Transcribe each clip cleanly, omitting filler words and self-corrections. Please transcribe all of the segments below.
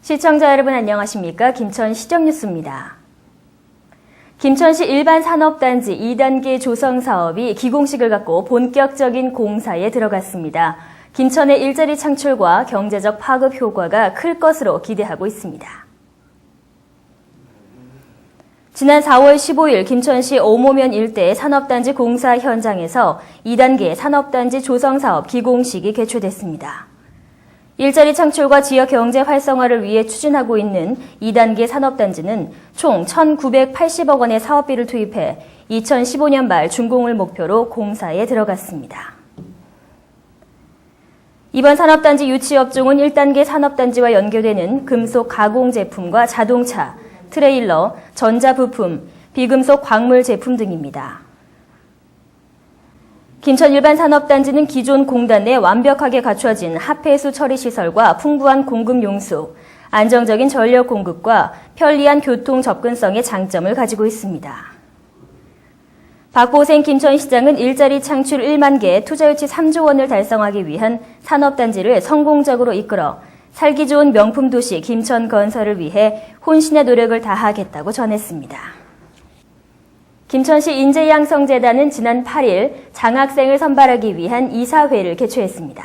시청자 여러분 안녕하십니까? 김천 시정뉴스입니다. 김천시 일반산업단지 2단계 조성사업이 기공식을 갖고 본격적인 공사에 들어갔습니다. 김천의 일자리 창출과 경제적 파급 효과가 클 것으로 기대하고 있습니다. 지난 4월 15일 김천시 오모면 일대 산업단지 공사 현장에서 2단계 산업단지 조성사업 기공식이 개최됐습니다. 일자리 창출과 지역 경제 활성화를 위해 추진하고 있는 2단계 산업단지는 총 1,980억 원의 사업비를 투입해 2015년 말 준공을 목표로 공사에 들어갔습니다. 이번 산업단지 유치업종은 1단계 산업단지와 연계되는 금속 가공 제품과 자동차, 트레일러, 전자부품, 비금속 광물 제품 등입니다. 김천 일반산업단지는 기존 공단 내 완벽하게 갖춰진 합폐수 처리 시설과 풍부한 공급 용수, 안정적인 전력 공급과 편리한 교통 접근성의 장점을 가지고 있습니다. 박보생 김천시장은 일자리 창출 1만 개, 투자 유치 3조 원을 달성하기 위한 산업단지를 성공적으로 이끌어 살기 좋은 명품 도시 김천 건설을 위해 혼신의 노력을 다하겠다고 전했습니다. 김천시 인재양성재단은 지난 8일 장학생을 선발하기 위한 이사회를 개최했습니다.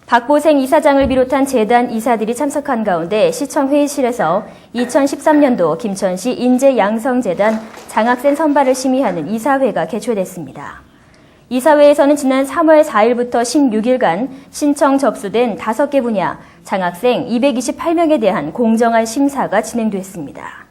박보생 이사장을 비롯한 재단 이사들이 참석한 가운데 시청 회의실에서 2013년도 김천시 인재양성재단 장학생 선발을 심의하는 이사회가 개최됐습니다. 이사회에서는 지난 3월 4일부터 16일간 신청 접수된 5개 분야 장학생 228명에 대한 공정한 심사가 진행됐습니다.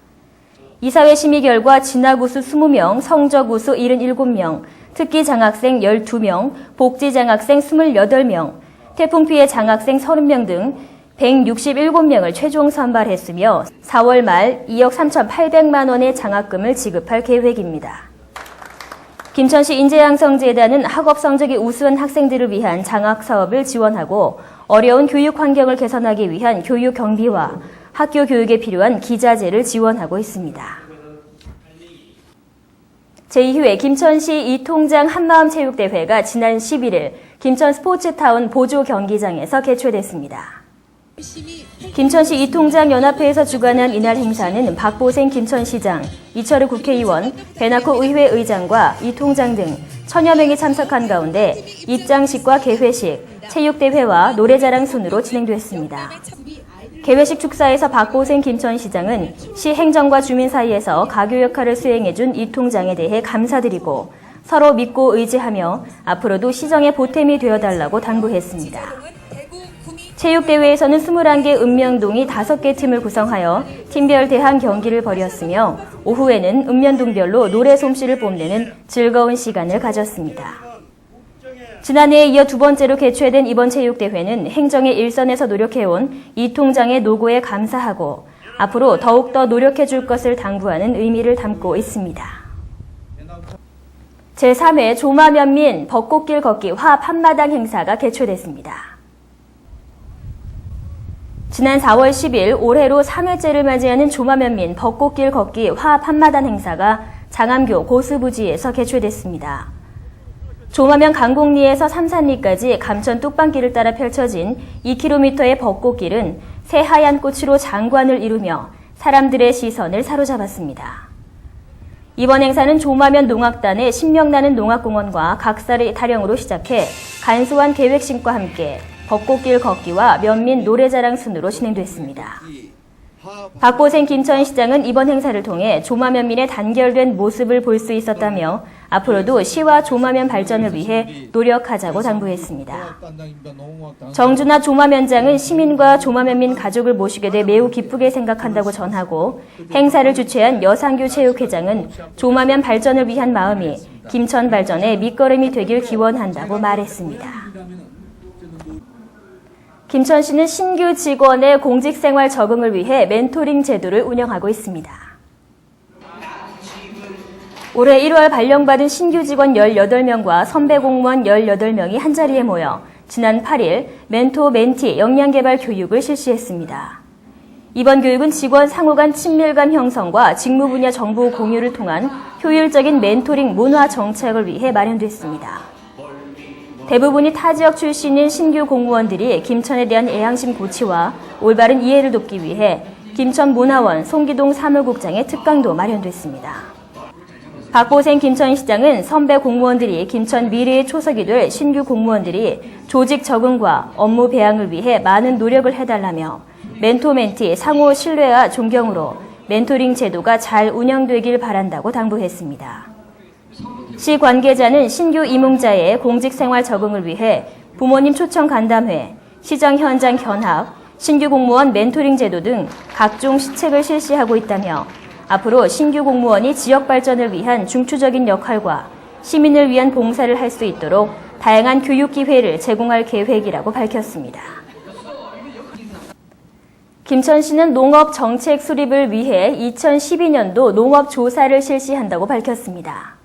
이사회 심의 결과 진학우수 20명, 성적우수 77명, 특기 장학생 12명, 복지 장학생 28명, 태풍 피해 장학생 30명 등 167명을 최종 선발했으며 4월 말 2억 3,800만 원의 장학금을 지급할 계획입니다. 김천시 인재양성재단은 학업 성적이 우수한 학생들을 위한 장학 사업을 지원하고 어려운 교육 환경을 개선하기 위한 교육 경비와 학교 교육에 필요한 기자재를 지원하고 있습니다. 제2회 김천시 이통장 한마음 체육대회가 지난 11일 김천 스포츠타운 보조 경기장에서 개최됐습니다. 김천시 이통장 연합회에서 주관한 이날 행사는 박보생 김천시장, 이철우 국회의원, 배나코 의회 의장과 이통장 등 1000여 명이 참석한 가운데 입장식과 개회식, 체육대회와 노래자랑 순으로 진행됐습니다. 개회식 축사에서 박보생 김천시장은 시 행정과 주민 사이에서 가교 역할을 수행해준 이통장에 대해 감사드리고 서로 믿고 의지하며 앞으로도 시정의 보탬이 되어달라고 당부했습니다. 체육대회에서는 21개 읍면동이 5개 팀을 구성하여 팀별 대항 경기를 벌였으며 오후에는 읍면동별로 노래 솜씨를 뽐내는 즐거운 시간을 가졌습니다. 지난해에 이어 두 번째로 개최된 이번 체육대회는 행정의 일선에서 노력해온 이통장의 노고에 감사하고 앞으로 더욱더 노력해줄 것을 당부하는 의미를 담고 있습니다. 제3회 조마면민 벚꽃길 걷기 화합 한마당 행사가 개최됐습니다. 지난 4월 10일 올해로 3회째를 맞이하는 조마면민 벚꽃길 걷기 화합 한마당 행사가 장암교 고수부지에서 개최됐습니다. 조마면 강곡리에서 삼산리까지 감천 뚝방길을 따라 펼쳐진 2km의 벚꽃길은 새하얀 꽃으로 장관을 이루며 사람들의 시선을 사로잡았습니다. 이번 행사는 조마면 농악단의 신명나는 농악공원과 각사리 타령으로 시작해 간소한 계획심과 함께 벚꽃길 걷기와 면민 노래자랑 순으로 진행됐습니다. 박보생 김천시장은 이번 행사를 통해 조마면민의 단결된 모습을 볼 수 있었다며 앞으로도 시와 조마면 발전을 위해 노력하자고 당부했습니다. 정준하 조마면장은 시민과 조마면민 가족을 모시게 돼 매우 기쁘게 생각한다고 전하고 행사를 주최한 여상규 체육회장은 조마면 발전을 위한 마음이 김천 발전의 밑거름이 되길 기원한다고 말했습니다. 김천시는 신규 직원의 공직생활 적응을 위해 멘토링 제도를 운영하고 있습니다. 올해 1월 발령받은 신규 직원 18명과 선배 공무원 18명이 한자리에 모여 지난 8일 멘토, 멘티 역량개발 교육을 실시했습니다. 이번 교육은 직원 상호 간 친밀감 형성과 직무 분야 정보 공유를 통한 효율적인 멘토링 문화 정착을 위해 마련됐습니다. 대부분이 타 지역 출신인 신규 공무원들이 김천에 대한 애향심 고취와 올바른 이해를 돕기 위해 김천문화원 송기동 사무국장의 특강도 마련됐습니다. 박보생 김천시장은 선배 공무원들이 김천 미래의 초석이 될 신규 공무원들이 조직 적응과 업무 배양을 위해 많은 노력을 해달라며 멘토-멘티 상호 신뢰와 존경으로 멘토링 제도가 잘 운영되길 바란다고 당부했습니다. 시 관계자는 신규 임용자의 공직생활 적응을 위해 부모님 초청 간담회, 시정 현장 견학, 신규 공무원 멘토링 제도 등 각종 시책을 실시하고 있다며 앞으로 신규 공무원이 지역 발전을 위한 중추적인 역할과 시민을 위한 봉사를 할 수 있도록 다양한 교육 기회를 제공할 계획이라고 밝혔습니다. 김천시는 농업 정책 수립을 위해 2012년도 농업 조사를 실시한다고 밝혔습니다.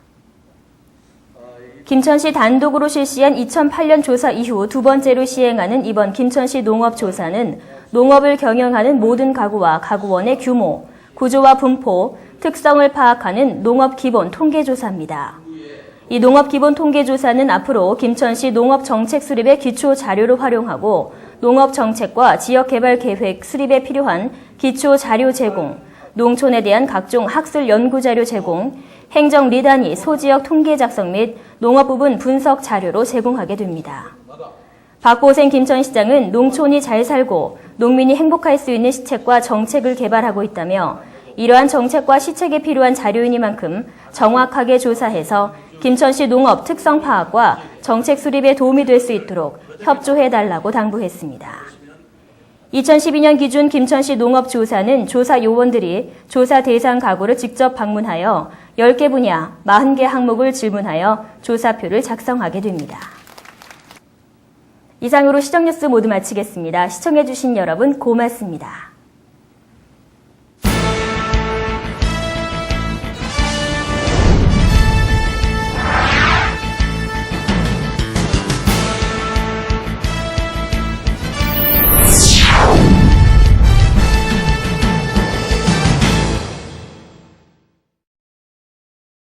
김천시 단독으로 실시한 2008년 조사 이후 두 번째로 시행하는 이번 김천시 농업조사는 농업을 경영하는 모든 가구와 가구원의 규모, 구조와 분포, 특성을 파악하는 농업기본 통계조사입니다. 이 농업기본 통계조사는 앞으로 김천시 농업정책 수립의 기초 자료로 활용하고 농업정책과 지역개발계획 수립에 필요한 기초 자료 제공, 농촌에 대한 각종 학술 연구자료 제공, 행정 리단위 소지역 통계 작성 및 농업 부분 분석 자료로 제공하게 됩니다. 박보생 김천시장은 농촌이 잘 살고 농민이 행복할 수 있는 시책과 정책을 개발하고 있다며 이러한 정책과 시책에 필요한 자료이니만큼 정확하게 조사해서 김천시 농업 특성 파악과 정책 수립에 도움이 될 수 있도록 협조해달라고 당부했습니다. 2012년 기준 김천시 농업조사는 조사 요원들이 조사 대상 가구를 직접 방문하여 10개 분야, 40개 항목을 질문하여 조사표를 작성하게 됩니다. 이상으로 시정뉴스 모두 마치겠습니다. 시청해주신 여러분 고맙습니다.